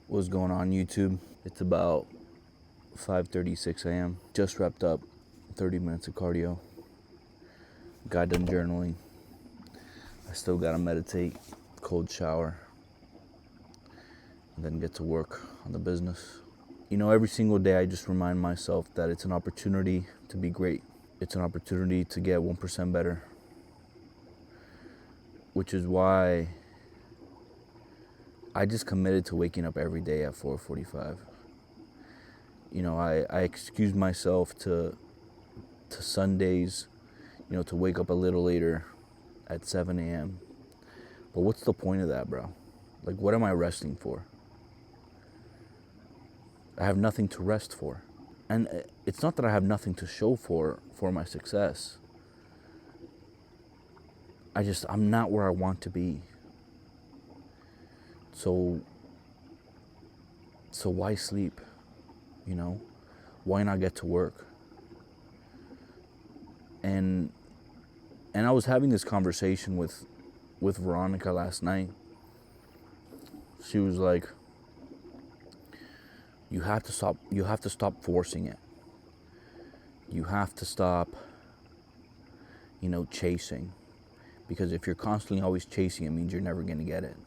What's going on YouTube? It's about 5:36 a.m. Just wrapped up 30 minutes of cardio. Got done journaling. I still gotta meditate, cold shower, and then get to work on the business. You know, every single day I just remind myself that it's an opportunity to be great. It's an opportunity to get 1% better. Which is why I just committed to waking up every day at 4:45. You know, I excuse myself to Sundays, to wake up a little later at 7 a.m. But what's the point of that, bro? Like, what am I resting for? I have nothing to rest for. And it's not that I have nothing to show for my success. I'm not where I want to be. So why sleep? Why not get to work? And I was having this conversation with Veronica last night. She was like, you have to stop forcing it. You have to stop, chasing. Because if you're constantly always chasing, it means you're never going to get it.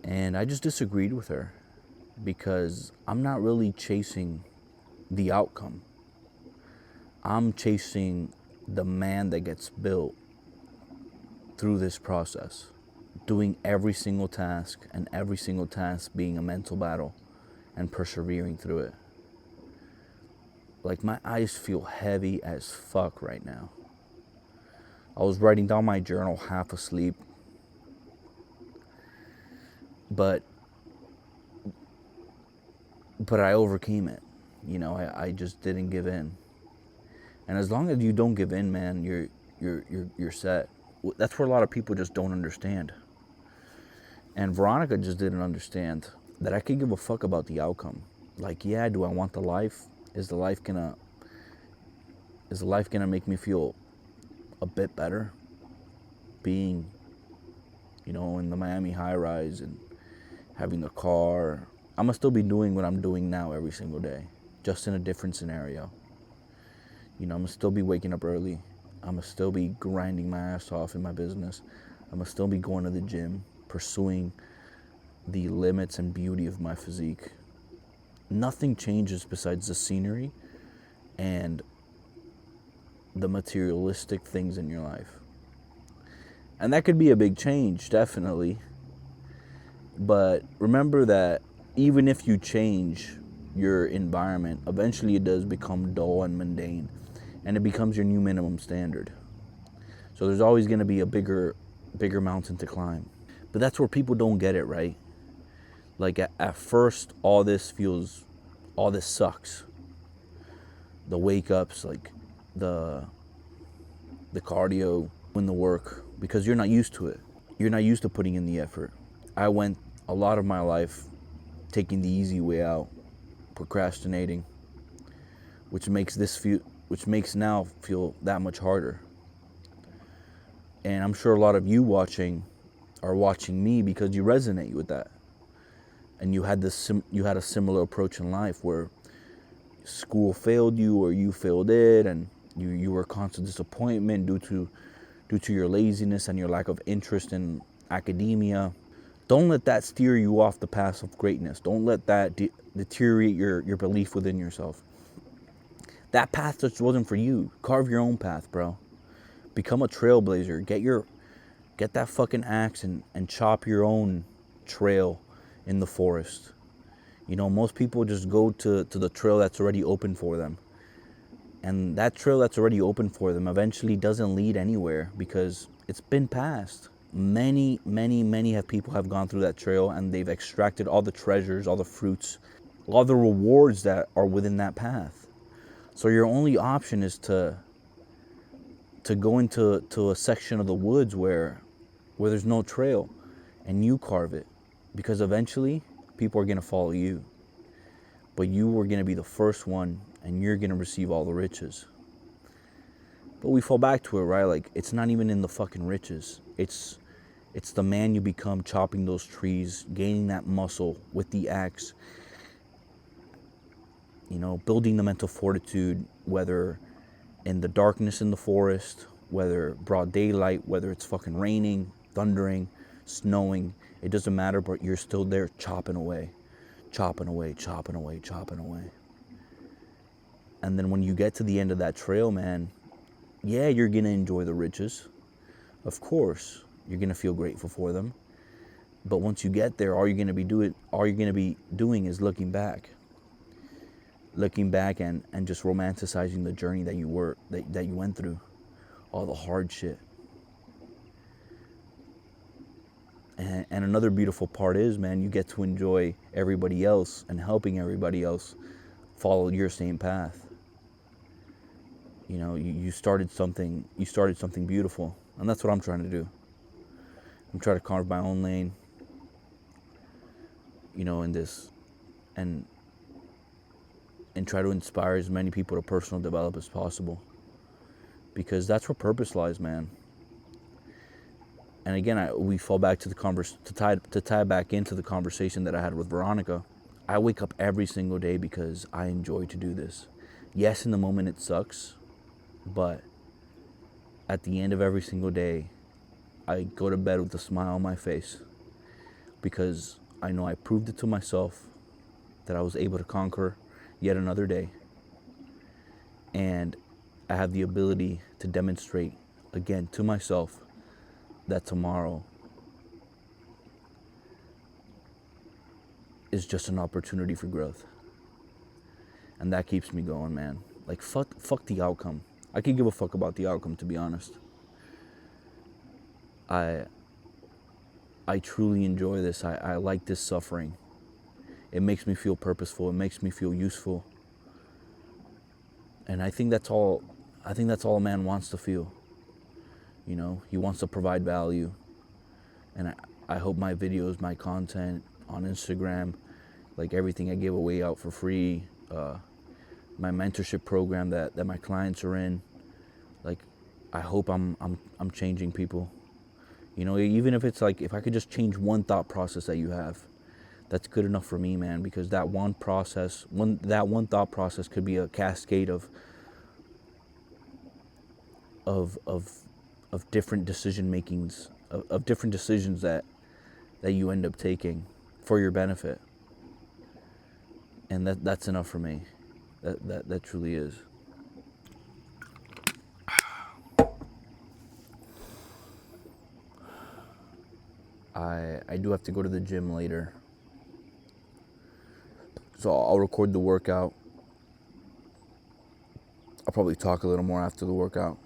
And I just disagreed with her because I'm not really chasing the outcome. I'm chasing the man that gets built through this process, doing every single task, and every single task being a mental battle and persevering through it. Like, my eyes feel heavy as fuck right now. I was writing down my journal half asleep, but I overcame it. I just didn't give in. And as long as you don't give in, man, you're set. That's where a lot of people just don't understand. And Veronica just didn't understand that I could give a fuck about the outcome. Like, yeah, do I want the life? Is the life gonna make me feel a bit better? Being, in the Miami high rise and having the car. I'm gonna still be doing what I'm doing now every single day, just in a different scenario. I'm gonna still be waking up early. I'm gonna still be grinding my ass off in my business. I'm gonna still be going to the gym, pursuing the limits and beauty of my physique. Nothing changes besides the scenery and the materialistic things in your life. And that could be a big change, definitely. But remember that even if you change your environment, eventually it does become dull and mundane, and it becomes your new minimum standard. So there's always going to be a bigger mountain to climb. But that's where people don't get it, right? Like, at first, all this sucks. The wake ups, like the cardio, and the work, because you're not used to it. You're not used to putting in the effort. I went a lot of my life taking the easy way out, procrastinating, which makes now feel that much harder. And I'm sure a lot of you are watching me because you resonate with that. And you had a similar approach in life where school failed you or you failed it, and you were a constant disappointment due to your laziness and your lack of interest in academia. Don't let that steer you off the path of greatness. Don't let that deteriorate your belief within yourself. That path just wasn't for you. Carve your own path, bro. Become a trailblazer. Get that fucking axe and chop your own trail in the forest. Most people just go to the trail that's already open for them. And that trail that's already open for them eventually doesn't lead anywhere because it's been passed. Many people have gone through that trail, and they've extracted all the treasures, all the fruits, all the rewards that are within that path. So your only option is to go into a section of the woods where there's no trail, and you carve it, because eventually people are going to follow you. But you are going to be the first one, and you're going to receive all the riches. But we fall back to it, right? Like, it's not even in the fucking riches. It's It's the man you become chopping those trees, gaining that muscle with the axe, you know, building the mental fortitude, whether in the darkness in the forest, whether broad daylight, whether it's fucking raining, thundering, snowing, it doesn't matter, but you're still there chopping away, chopping away, chopping away, chopping away. And then when you get to the end of that trail, man, yeah, you're gonna enjoy the riches. Of course, you're gonna feel grateful for them. But once you get there, all you're gonna be doing is looking back and just romanticizing the journey that you went through, all the hard shit. And another beautiful part is, man, you get to enjoy everybody else and helping everybody else follow your same path. You know, you started something beautiful, and that's what I'm trying to do. I'm trying to carve my own lane, you know, in this, and try to inspire as many people to personal develop as possible, because that's where purpose lies, man. And again, we fall back to to tie back into the conversation that I had with Veronica. I wake up every single day because I enjoy to do this. Yes, in the moment it sucks, but at the end of every single day, I go to bed with a smile on my face, because I know I proved it to myself that I was able to conquer yet another day. And I have the ability to demonstrate again to myself that tomorrow is just an opportunity for growth. And that keeps me going, man. Like, fuck the outcome. I could give a fuck about the outcome, to be honest. I truly enjoy this. I like this suffering. It makes me feel purposeful. It makes me feel useful. And I think that's all a man wants to feel. You know, he wants to provide value. And I hope my videos, my content on Instagram, like everything I give away out for free, my mentorship program that my clients are in, like, I hope I'm changing people. You know, even if it's like, if I could just change one thought process that you have, that's good enough for me, man, because that one thought process could be a cascade of different decision makings, of different decisions that you end up taking for your benefit. And that's enough for me. That truly is. I do have to go to the gym later, so I'll record the workout. I'll probably talk a little more after the workout,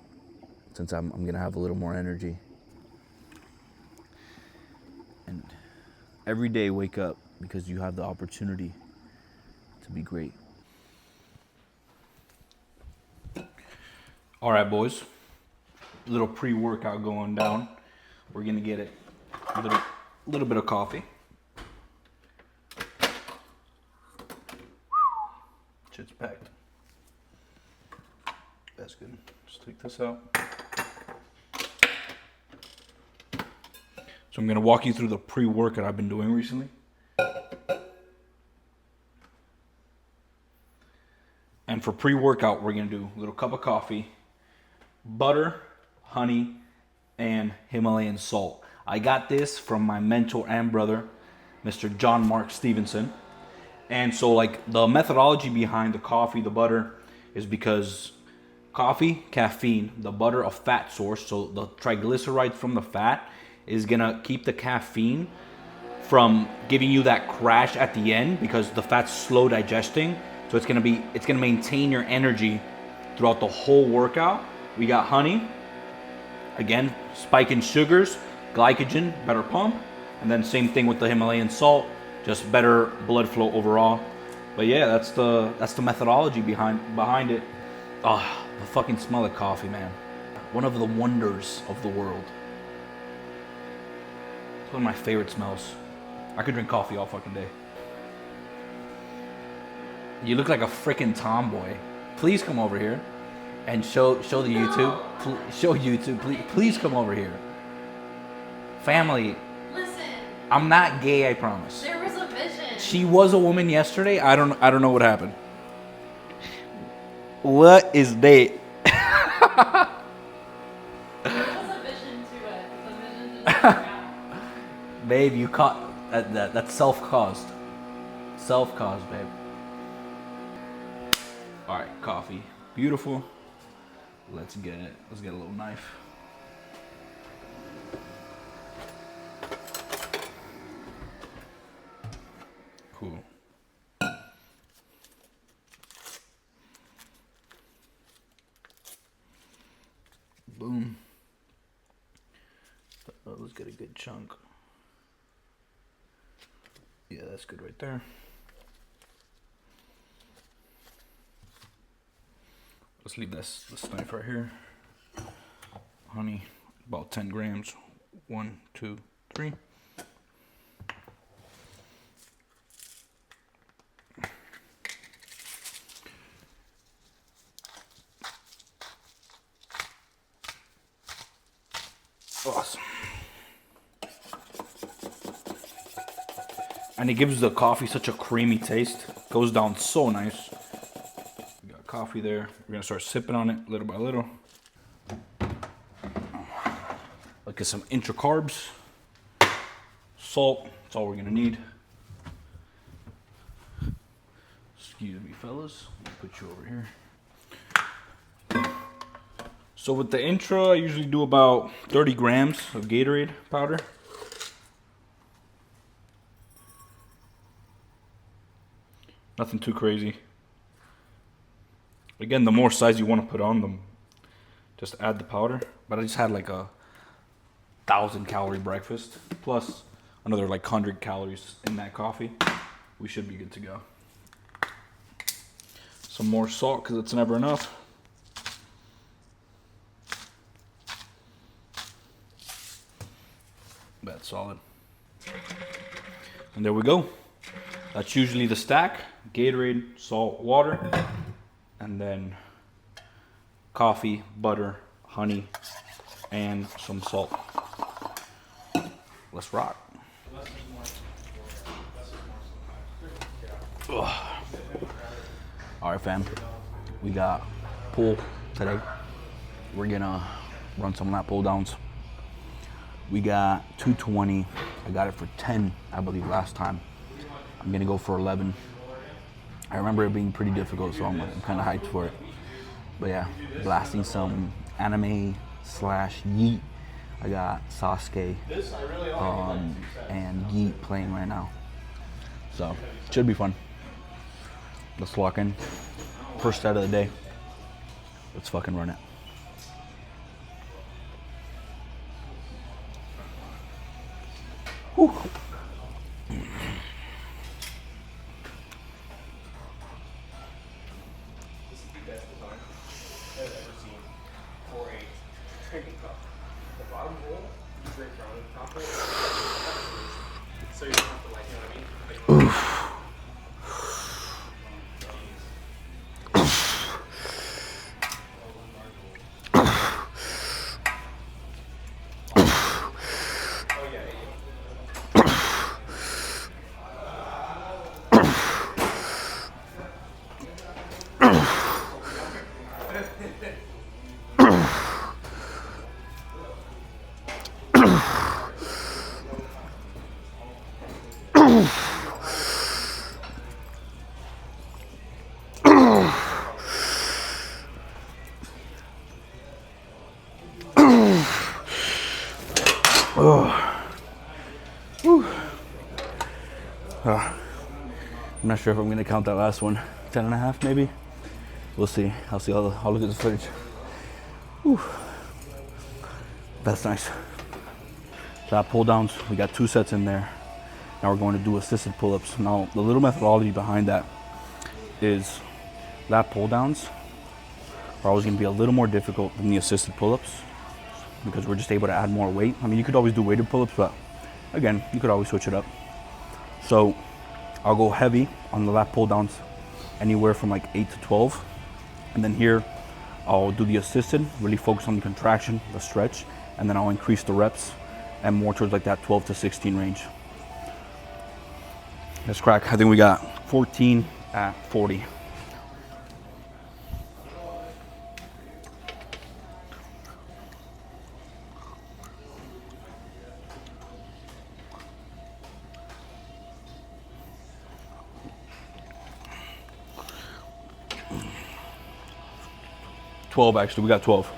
since I'm gonna have a little more energy. And every day, wake up, because you have the opportunity to be great. All right, boys. A little pre-workout going down. We're gonna get it. A little bit of coffee. Shit's packed. That's good. Just take this out. So I'm gonna walk you through the pre-workout I've been doing recently. And for pre-workout, we're gonna do a little cup of coffee, butter, honey, and Himalayan salt. I got this from my mentor and brother, Mr. John Mark Stevenson. And so, like, the methodology behind the coffee, the butter, is because coffee, caffeine, the butter, a fat source, so the triglycerides from the fat is gonna keep the caffeine from giving you that crash at the end, because the fat's slow digesting. So it's gonna maintain your energy throughout the whole workout. We got honey, again, spike in sugars, glycogen, better pump, and then same thing with the Himalayan salt, just better blood flow overall. But yeah, that's the methodology behind it. Oh, the fucking smell of coffee, man. One of the wonders of the world. It's one of my favorite smells. I could drink coffee all fucking day. You look like a freaking tomboy. Please come over here and show the YouTube. Show YouTube. Please come over here. Family, Listen, I'm not gay, I promise. there was a vision. She was a woman yesterday. I don't know what happened. What is date? There was a vision to it. The vision didn't work out. Babe, you caught that's self-caused. Self-caused, babe. All right, coffee. Beautiful. Let's get it. Let's get a little knife. Cool. Boom. Let's get a good chunk. Yeah, that's good right there. Let's leave this knife right here. Honey, about 10 grams. 1, 2, 3. Awesome. And it gives the coffee such a creamy taste. Goes down so nice. We got coffee there. We're gonna start sipping on it little by little. Look at some intra carbs. Salt, that's all we're gonna need. Excuse me, fellas. I'll put you over here. So with the intra, I usually do about 30 grams of Gatorade powder. Nothing too crazy. Again, the more size you want to put on them, just add the powder. But I just had like a 1,000-calorie breakfast, plus another like 100 calories in that coffee. We should be good to go. Some more salt, because it's never enough. That's solid. And there we go. That's usually the stack. Gatorade, salt, water, and then coffee, butter, honey, and some salt. Let's rock. Ugh. All right, fam. We got pull today. We're gonna run some lat pull downs. We got 220. I got it for 10, I believe, last time. I'm gonna go for 11. I remember it being pretty difficult, so I'm kind of hyped for it. But yeah, blasting some anime / Yeet. I got Sasuke and Yeet playing right now. So, it should be fun. Let's lock in. First set of the day. Let's fucking run it. Whew. So you don't have to, like, you know what I mean? Like, I'm not sure if I'm gonna count that last one. 10 and a half maybe? We'll see. I'll see. I'll look at the footage. Whew. That's nice. Lat pull downs, we got 2 sets in there. Now we're going to do assisted pull-ups. Now the little methodology behind that is lat pull downs are always gonna be a little more difficult than the assisted pull-ups because we're just able to add more weight. I mean, you could always do weighted pull-ups, but again, you could always switch it up. So I'll go heavy on the lat pull downs, anywhere from like 8 to 12. And then here, I'll do the assisted, really focus on the contraction, the stretch, and then I'll increase the reps and more towards like that 12 to 16 range. Let's crack. I think we got 14 at 40. Actually, we got 12.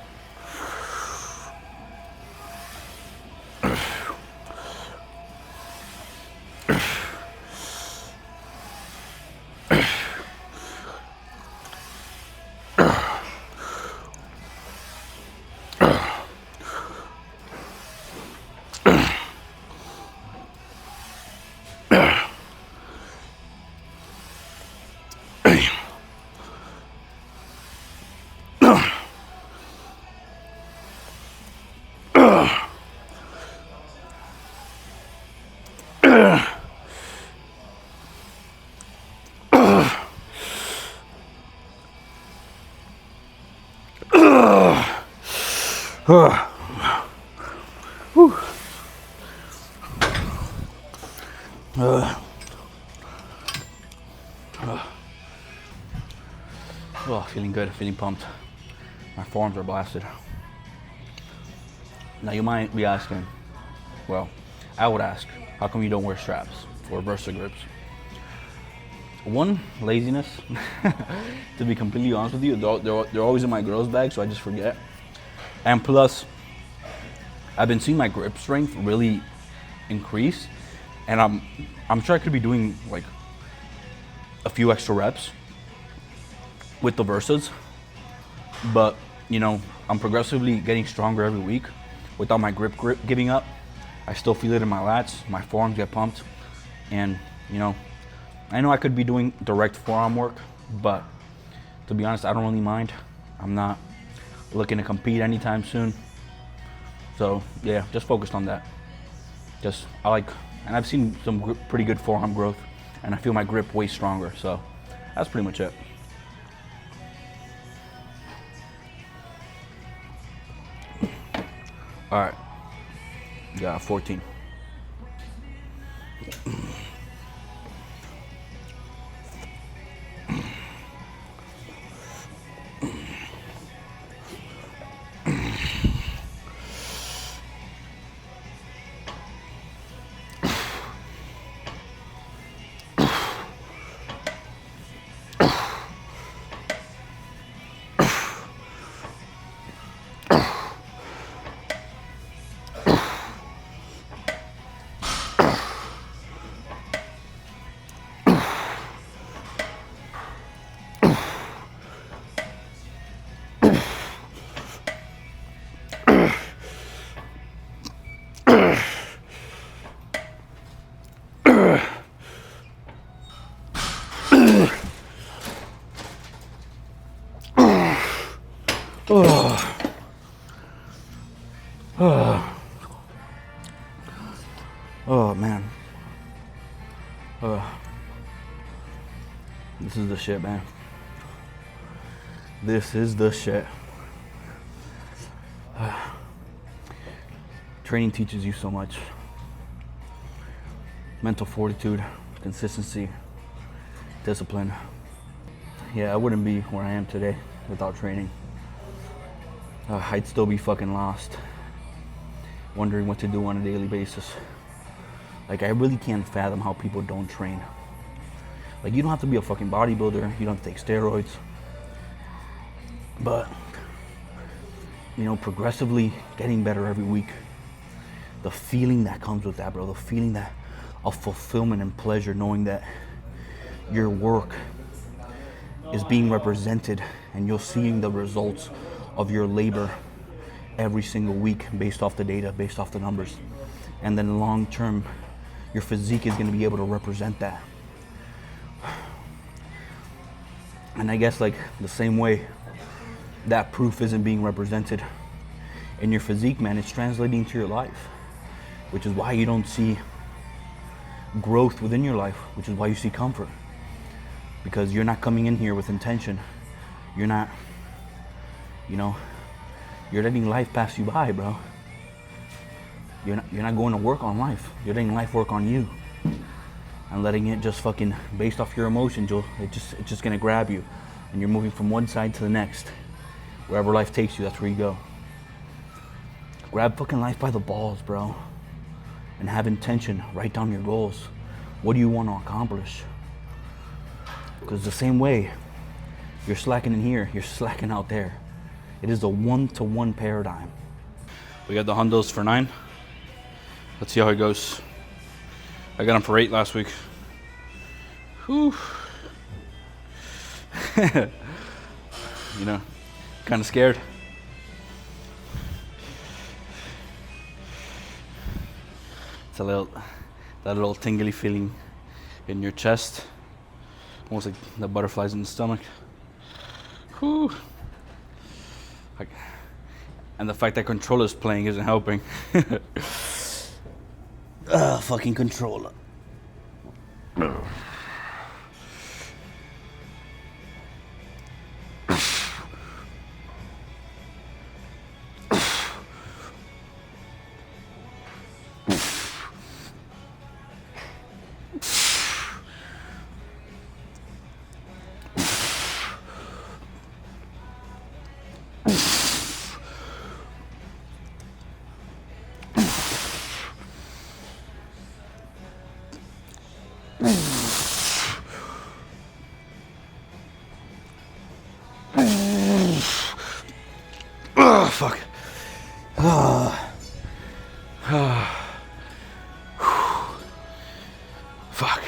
Oh, feeling good, feeling pumped. My forearms are blasted. Now you might be asking, well, I would ask, how come you don't wear straps for Versa grips? One, laziness. To be completely honest with you, they're always in my girls' bag, so I just forget. And plus, I've been seeing my grip strength really increase, and I'm sure I could be doing like a few extra reps with the Versas, but you know, I'm progressively getting stronger every week without my grip giving up. I still feel it in my lats, my forearms get pumped, and you know, I know I could be doing direct forearm work, but to be honest, I don't really mind. I'm not looking to compete anytime soon. So yeah, just focused on that. And I've seen some pretty good forearm growth, and I feel my grip way stronger, so that's pretty much it. All right, got 14. Oh man. This is the shit, man. This is the shit. Training teaches you so much. Mental fortitude, consistency, discipline. Yeah, I wouldn't be where I am today without training. I'd still be fucking lost, wondering what to do on a daily basis. Like, I really can't fathom how people don't train. Like, you don't have to be a fucking bodybuilder, you don't have to take steroids. But, you know, progressively getting better every week. The feeling that comes with that, bro, the feeling that of fulfillment and pleasure, knowing that your work is being represented and you're seeing the results of your labor every single week based off the data, based off the numbers. And then long term, your physique is gonna be able to represent that. And I guess like the same way that proof isn't being represented in your physique, man, it's translating to your life, which is why you don't see growth within your life, which is why you see comfort. Because you're not coming in here with intention. You're not, you know, you're letting life pass you by, bro. you're not going to work on life. You're letting life work on you, and letting it just fucking based off your emotions. It's just gonna grab you, and you're moving from one side to the next. Wherever life takes you, that's where you go. Grab fucking life by the balls, bro, and have intention. Write down your goals. What do you want to accomplish? Because the same way you're slacking in here, you're slacking out there. It is a one-to-one paradigm. We got the Hondos for 9. Let's see how it goes. I got them for 8 last week. Whew. You know, kind of scared. It's that little tingly feeling in your chest, almost like the butterflies in the stomach. Whew. And the fact that controller's playing isn't helping. Fucking controller. Fuck. Fuck.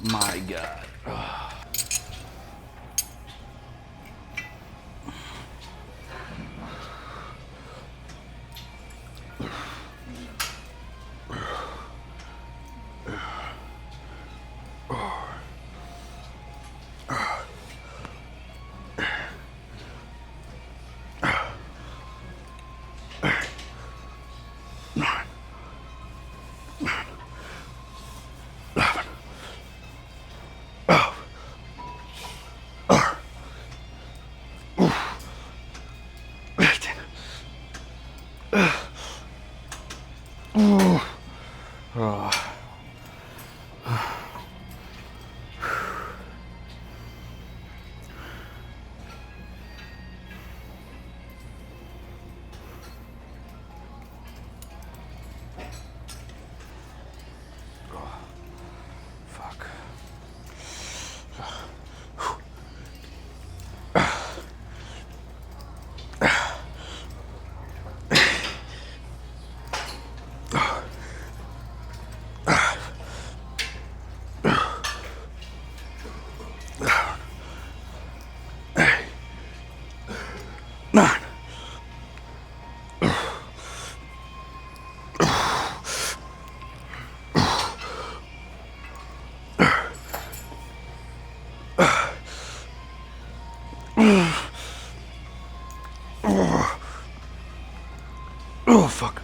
My God. Fuck. Oh, fuck.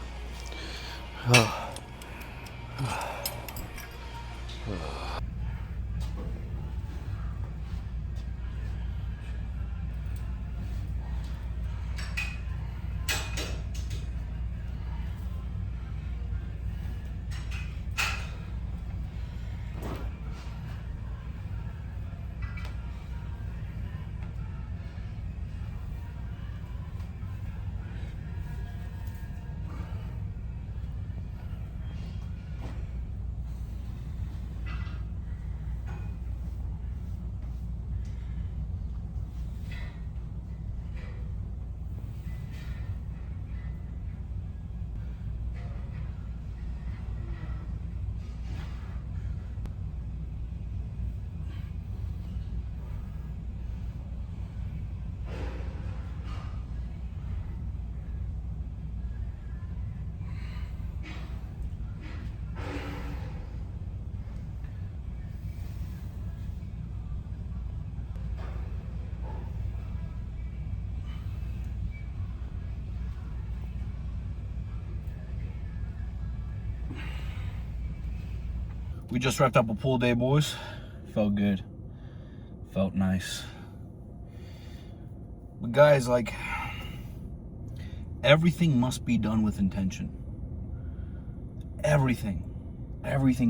We just wrapped up a pool day, boys. Felt good. Felt nice. But guys, like, everything must be done with intention. Everything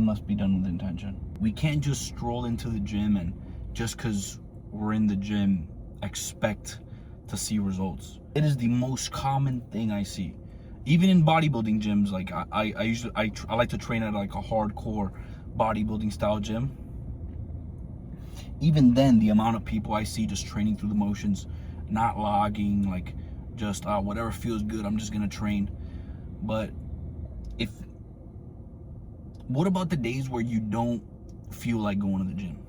must be done with intention. We can't just stroll into the gym and just because we're in the gym expect to see results. It is the most common thing I see. Even in bodybuilding gyms, like I like to train at like a hardcore bodybuilding style gym. Even then, the amount of people I see just training through the motions, not logging, like just whatever feels good, I'm just gonna train. But what about the days where you don't feel like going to the gym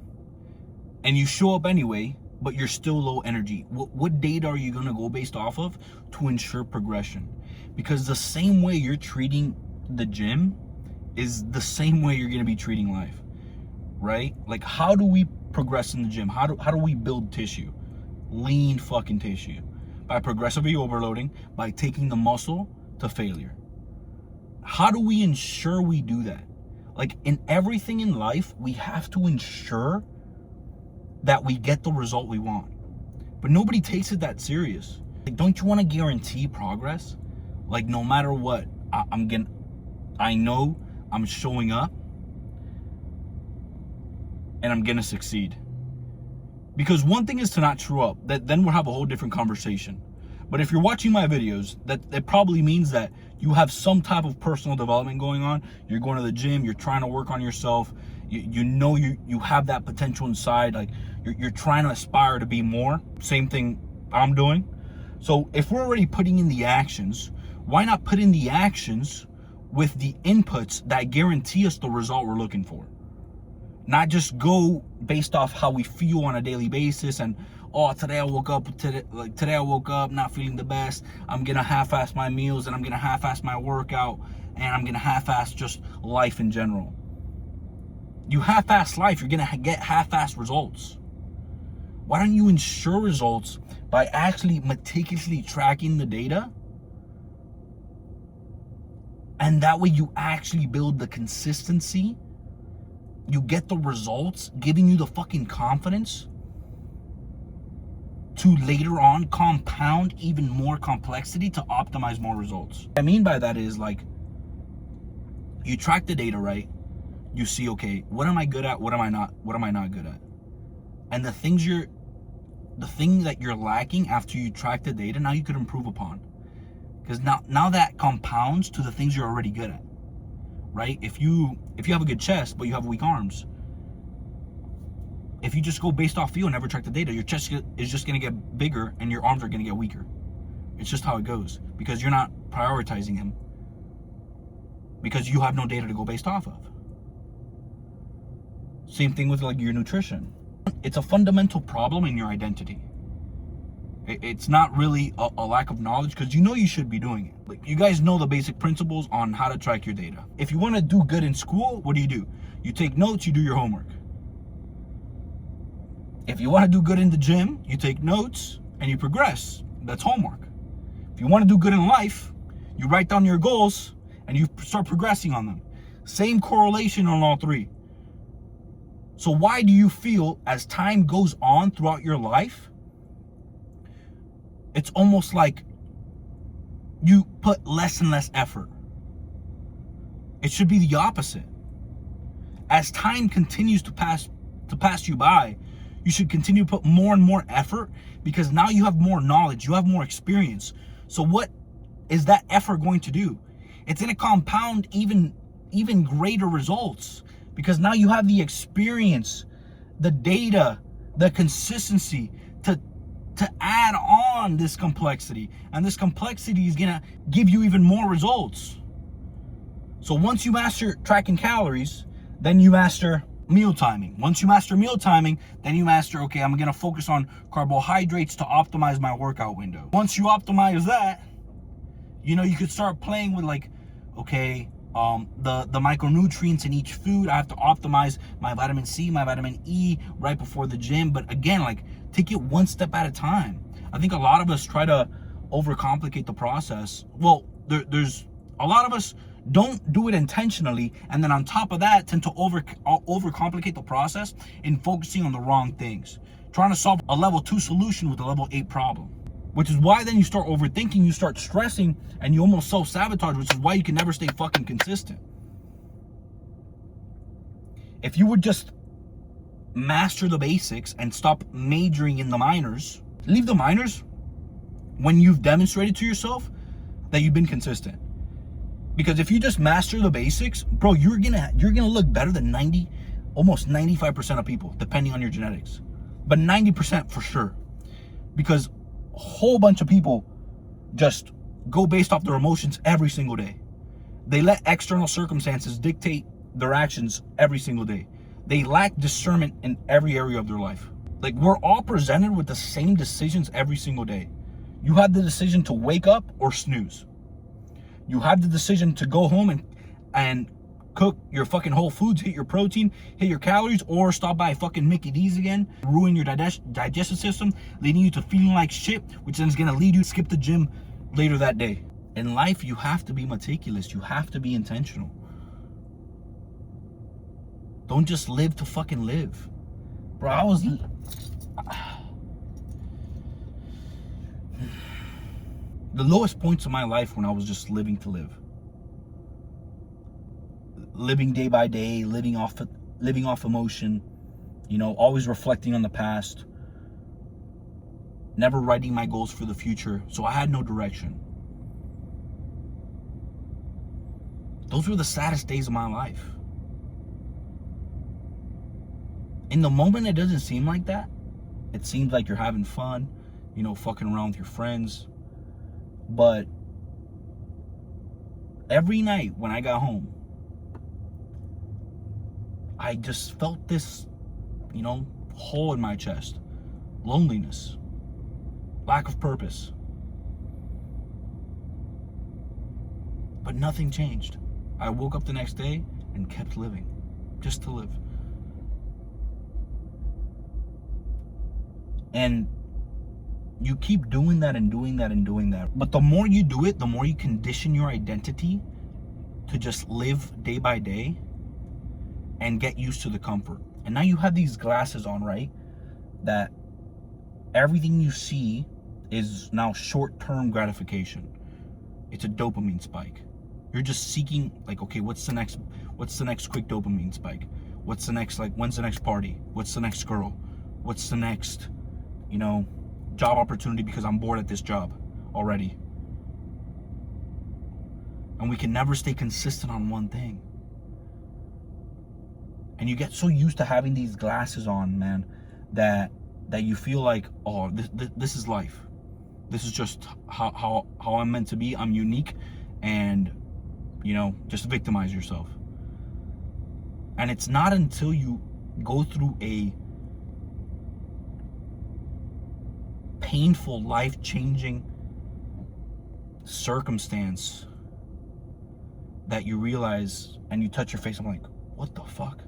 and you show up anyway, but you're still low energy? What data are you gonna go based off of to ensure progression? Because the same way you're treating the gym is the same way you're gonna be treating life, right? Like, how do we progress in the gym? How do we build tissue? Lean fucking tissue. By progressively overloading, by taking the muscle to failure. How do we ensure we do that? Like, in everything in life, we have to ensure that we get the result we want. But nobody takes it that serious. Like, don't you want to guarantee progress? Like, no matter what, I know I'm showing up and I'm gonna succeed. Because one thing is to not screw up, then we'll have a whole different conversation. But if you're watching my videos, that probably means that you have some type of personal development going on. You're going to the gym, you're trying to work on yourself. You know you have that potential inside. Like, you're trying to aspire to be more. Same thing I'm doing. So if we're already putting in the actions, why not put in the actions with the inputs that guarantee us the result we're looking for? Not just go based off how we feel on a daily basis and, oh, today I woke up not feeling the best. I'm gonna half-ass my meals and I'm gonna half-ass my workout and I'm gonna half-ass just life in general. You half-ass life, you're gonna get half-ass results. Why don't you ensure results by actually meticulously tracking the data? And that way you actually build the consistency. You get the results, giving you the fucking confidence to later on compound even more complexity to optimize more results. What I mean by that is, like, you track the data, right? You see, okay, what am I good at? What am I not good at? And the thing that you're lacking after you track the data, now you could improve upon. Because now that compounds to the things you're already good at. Right? If you have a good chest, but you have weak arms, if you just go based off feel and never track the data, your chest is just going to get bigger and your arms are going to get weaker. It's just how it goes, because you're not prioritizing him, because you have no data to go based off of. Same thing with, like, your nutrition. It's a fundamental problem in your identity. It's not really a lack of knowledge, because you know you should be doing it. Like, you guys know the basic principles on how to track your data. If you want to do good in school, what do? You take notes, you do your homework. If you want to do good in the gym, you take notes and you progress. That's homework. If you want to do good in life, you write down your goals and you start progressing on them. Same correlation on all three. So why do you feel as time goes on throughout your life, it's almost like you put less and less effort? It should be the opposite. As time continues to pass you by, you should continue to put more and more effort, because now you have more knowledge, you have more experience. So what is that effort going to do? It's going to compound even greater results, because now you have the experience, the data, the consistency to add on this complexity. And this complexity is going to give you even more results. So once you master tracking calories, then you master meal timing. Once you master meal timing, then you master, okay, I'm going to focus on carbohydrates to optimize my workout window. Once you optimize that, you know, you could start playing with, like, okay, the micronutrients in each food. I have to optimize my vitamin C, my vitamin E right before the gym. But again, like, take it one step at a time. I think a lot of us try to overcomplicate the process. Well, there's a lot of us Don't do it intentionally, and then on top of that, tend to overcomplicate the process in focusing on the wrong things. Trying to solve a level 2 solution with a level 8 problem. Which is why then you start overthinking, you start stressing, and you almost self-sabotage, which is why you can never stay fucking consistent. If you would just master the basics and stop majoring in the minors, leave the minors when you've demonstrated to yourself that you've been consistent. Because if you just master the basics, bro, you're gonna look better than almost 95% of people, depending on your genetics. But 90% for sure. Because a whole bunch of people just go based off their emotions every single day. They let external circumstances dictate their actions every single day. They lack discernment in every area of their life. Like, we're all presented with the same decisions every single day. You have the decision to wake up or snooze. You have the decision to go home and cook your fucking Whole Foods, hit your protein, hit your calories, or stop by fucking Mickey D's again, ruin your digestive system, leading you to feeling like shit, which then is gonna lead you to skip the gym later that day. In life, you have to be meticulous. You have to be intentional. Don't just live to fucking live. Bro, the lowest points of my life when I was just living to live. Living day by day, living off emotion, always reflecting on the past, never writing my goals for the future. So I had no direction. Those were the saddest days of my life. In the moment, it doesn't seem like that. It seems like you're having fun, fucking around with your friends. But every night when I got home, I just felt this, hole in my chest. Loneliness. Lack of purpose. But nothing changed. I woke up the next day and kept living. Just to live. And you keep doing that and doing that and doing that. But the more you do it, the more you condition your identity to just live day by day and get used to the comfort. And now you have these glasses on, right? That everything you see is now short-term gratification. It's a dopamine spike. You're just seeking, like, okay, what's the next quick dopamine spike? What's the next, when's the next party? What's the next girl? What's the next, job opportunity, because I'm bored at this job already. And we can never stay consistent on one thing. And you get so used to having these glasses on, man, that you feel like, oh, this is life. This is just how I'm meant to be. I'm unique, and just victimize yourself. And it's not until you go through a painful, life-changing circumstance that you realize, and you touch your face, I'm like, what the fuck?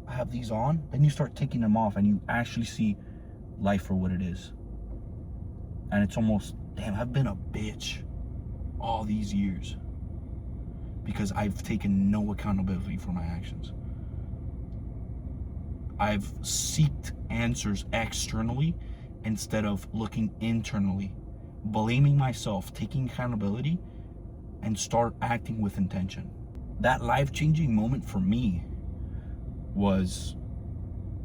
I have these on? Then you start taking them off and you actually see life for what it is. And it's almost, damn, I've been a bitch all these years because I've taken no accountability for my actions. I've sought answers externally instead of looking internally, blaming myself, taking accountability, and start acting with intention. That life-changing moment for me was,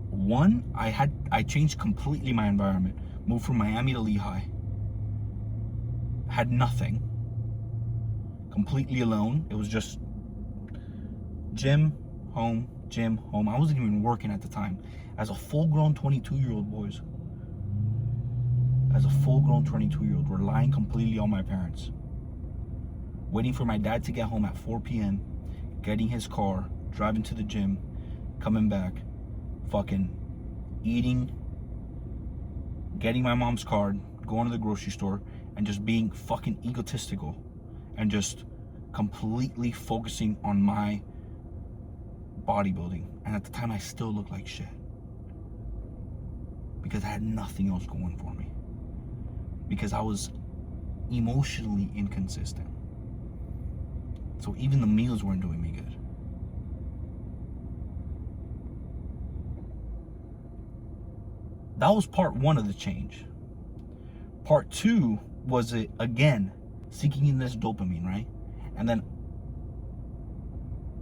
one, I changed completely my environment. Moved from Miami to Lehigh. Had nothing. Completely alone. It was just gym, home, gym, home. I wasn't even working at the time. As a full-grown 22-year-old, boys. As a full-grown 22-year-old, relying completely on my parents. Waiting for my dad to get home at 4 p.m., getting his car, driving to the gym, coming back, fucking eating, getting my mom's card, going to the grocery store, and just being fucking egotistical and just completely focusing on my bodybuilding. And at the time, I still looked like shit because I had nothing else going for me, because I was emotionally inconsistent. So even the meals weren't doing me good. That was part one of the change. Part two was it again, seeking in this dopamine, right? And then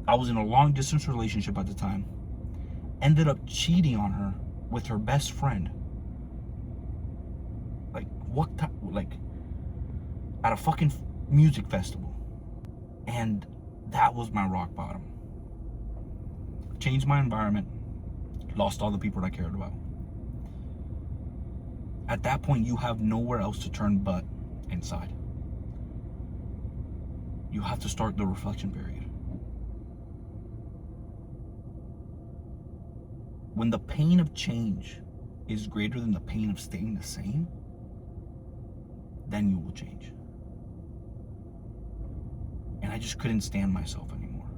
I was in a long distance relationship at the time. Ended up cheating on her with her best friend. Like, what time? Like, at a fucking music festival. And that was my rock bottom. Changed my environment. Lost all the people I cared about. At that point, you have nowhere else to turn but inside. You have to start the reflection period. When the pain of change is greater than the pain of staying the same, then you will change. And I just couldn't stand myself anymore.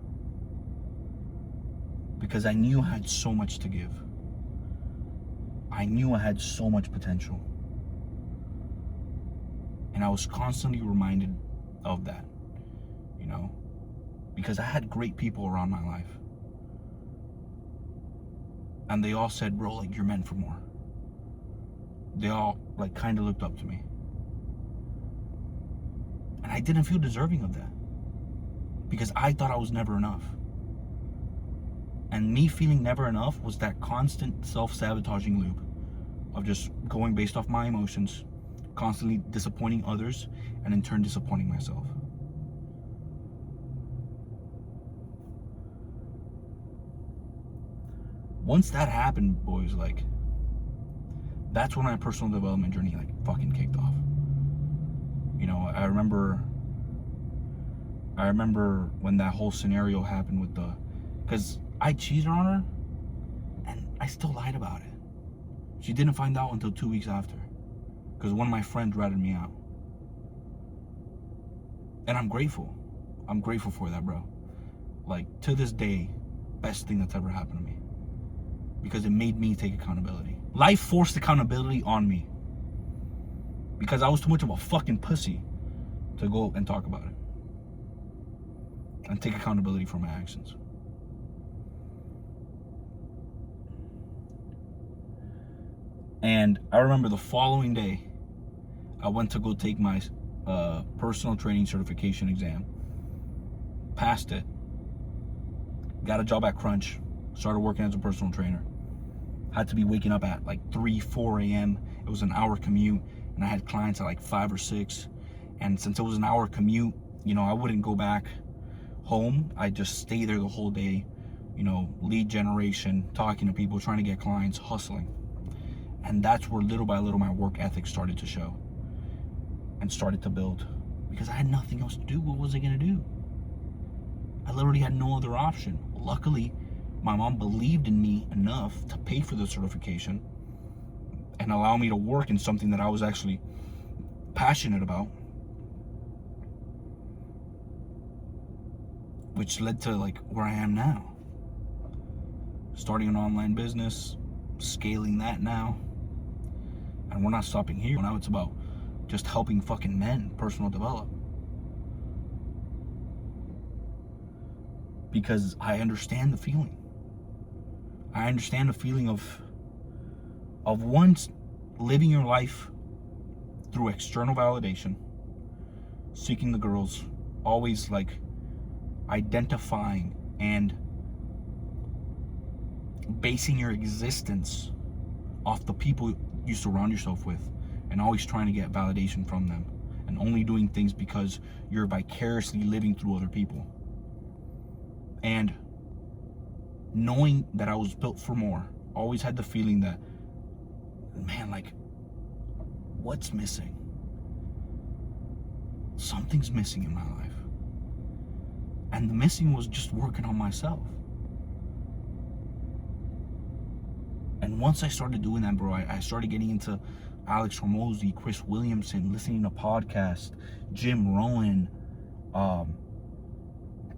Because I knew I had so much to give. I knew I had so much potential. And I was constantly reminded of that, you know, because I had great people around my life. And they all said, bro, like, you're meant for more. They all, like, kind of looked up to me. And I didn't feel deserving of that. Because I thought I was never enough. And me feeling never enough was that constant self-sabotaging loop of just going based off my emotions, constantly disappointing others, and in turn disappointing myself. Once that happened, boys, like, that's when my personal development journey, like, fucking kicked off. You know, I remember when that whole scenario happened with because I cheated on her, and I still lied about it. She didn't find out until 2 weeks after, because one of my friends ratted me out. And I'm grateful. I'm grateful for that, bro. Like, to this day, best thing that's ever happened to me. Because it made me take accountability. Life forced accountability on me. Because I was too much of a fucking pussy to go and talk about it. And take accountability for my actions. And I remember the following day, I went to go take my personal training certification exam. Passed it. Got a job at Crunch. Started working as a personal trainer. Had to be waking up at like 3, 4 a.m. It was an hour commute. And I had clients at like 5 or 6. And since it was an hour commute, you know, I wouldn't go back home. I'd just stay there the whole day. You know, lead generation, talking to people, trying to get clients, hustling. And that's where little by little my work ethic started to show. And started to build. Because I had nothing else to do. What was I going to do? I literally had no other option. Luckily, my mom believed in me enough to pay for the certification and allow me to work in something that I was actually passionate about, which led to like where I am now. Starting an online business, scaling that now, and we're not stopping here. Now it's about just helping fucking men personal develop. Because I understand the feeling. I understand the feeling of once living your life through external validation, seeking the girls, always like identifying and basing your existence off the people you surround yourself with, and always trying to get validation from them, and only doing things because you're vicariously living through other people. And knowing that I was built for more, always had the feeling that, man, like, what's missing? Something's missing in my life. And the missing was just working on myself. And once I started doing that, bro, I started getting into Alex Hormozy, Chris Williamson, listening to podcasts, Jim Rohn,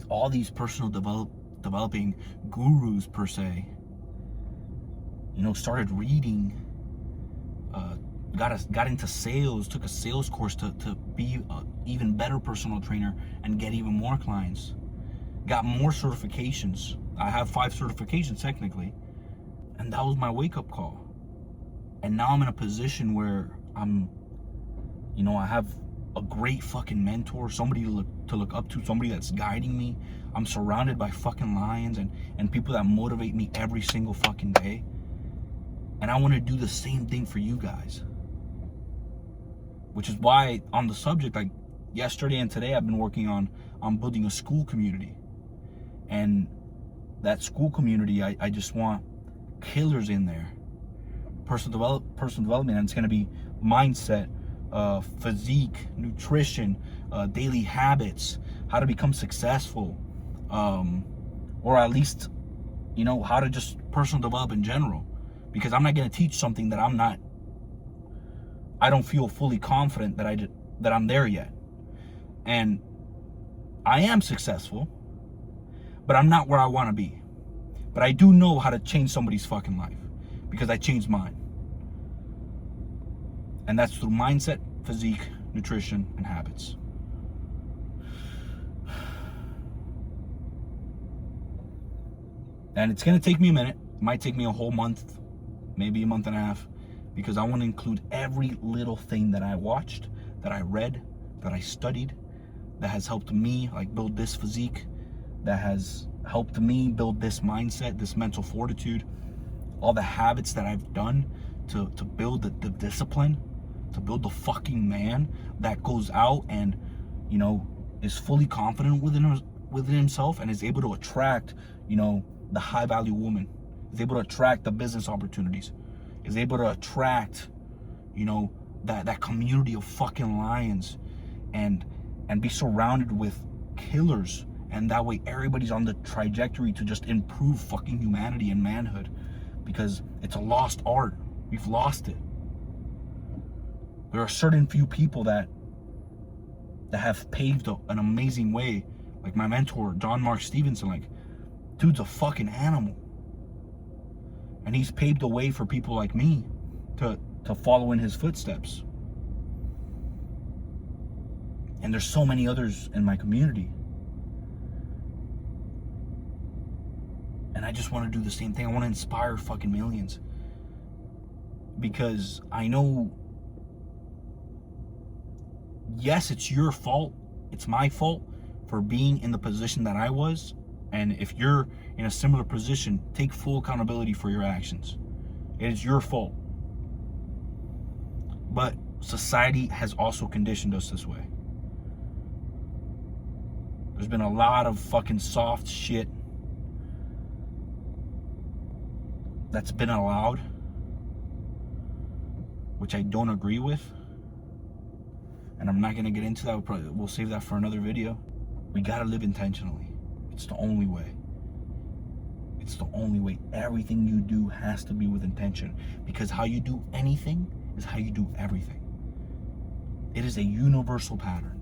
all these personal developing gurus per se. You know, started reading got into sales, took a sales course to be an even better personal trainer and get even more clients. Got more certifications. I have 5 certifications technically. And that was my wake-up call. And now I'm in a position where I have a great fucking mentor, somebody to look up to, somebody that's guiding me. I'm surrounded by fucking lions and people that motivate me every single fucking day. And I want to do the same thing for you guys. Which is why on the subject, like yesterday and today, I've been working on building a school community. And that school community, I just want killers in there. Personal development, and it's going to be mindset, physique, nutrition, daily habits, how to become successful, or at least, how to just personal develop in general. Because I'm not going to teach something that I don't feel fully confident that I'm there yet. And I am successful, but I'm not where I want to be. But I do know how to change somebody's fucking life because I changed mine. And that's through mindset, physique, nutrition, and habits. And it's going to take me a minute. It might take me a whole month, maybe a month and a half, because I want to include every little thing that I watched, that I read, that I studied, that has helped me like build this physique, that has helped me build this mindset, this mental fortitude, all the habits that I've done to build the discipline, to build the fucking man that goes out and, is fully confident within himself and is able to attract, the high value woman, is able to attract the business opportunities, is able to attract, that community of fucking lions and be surrounded with killers. And that way everybody's on the trajectory to just improve fucking humanity and manhood, because it's a lost art. We've lost it. There are certain few people that have paved an amazing way. Like my mentor, John Mark Stevenson, like, dude's a fucking animal. And he's paved the way for people like me to follow in his footsteps. And there's so many others in my community. And I just want to do the same thing. I want to inspire fucking millions. Because I know, yes, it's your fault. It's my fault for being in the position that I was. And if you're in a similar position, take full accountability for your actions. It is your fault. But society has also conditioned us this way. There's been a lot of fucking soft shit that's been allowed, which I don't agree with. And I'm not going to get into that. We'll save that for another video. We got to live intentionally. It's the only way. It's the only way. Everything you do has to be with intention, because how you do anything is how you do everything. It is a universal pattern.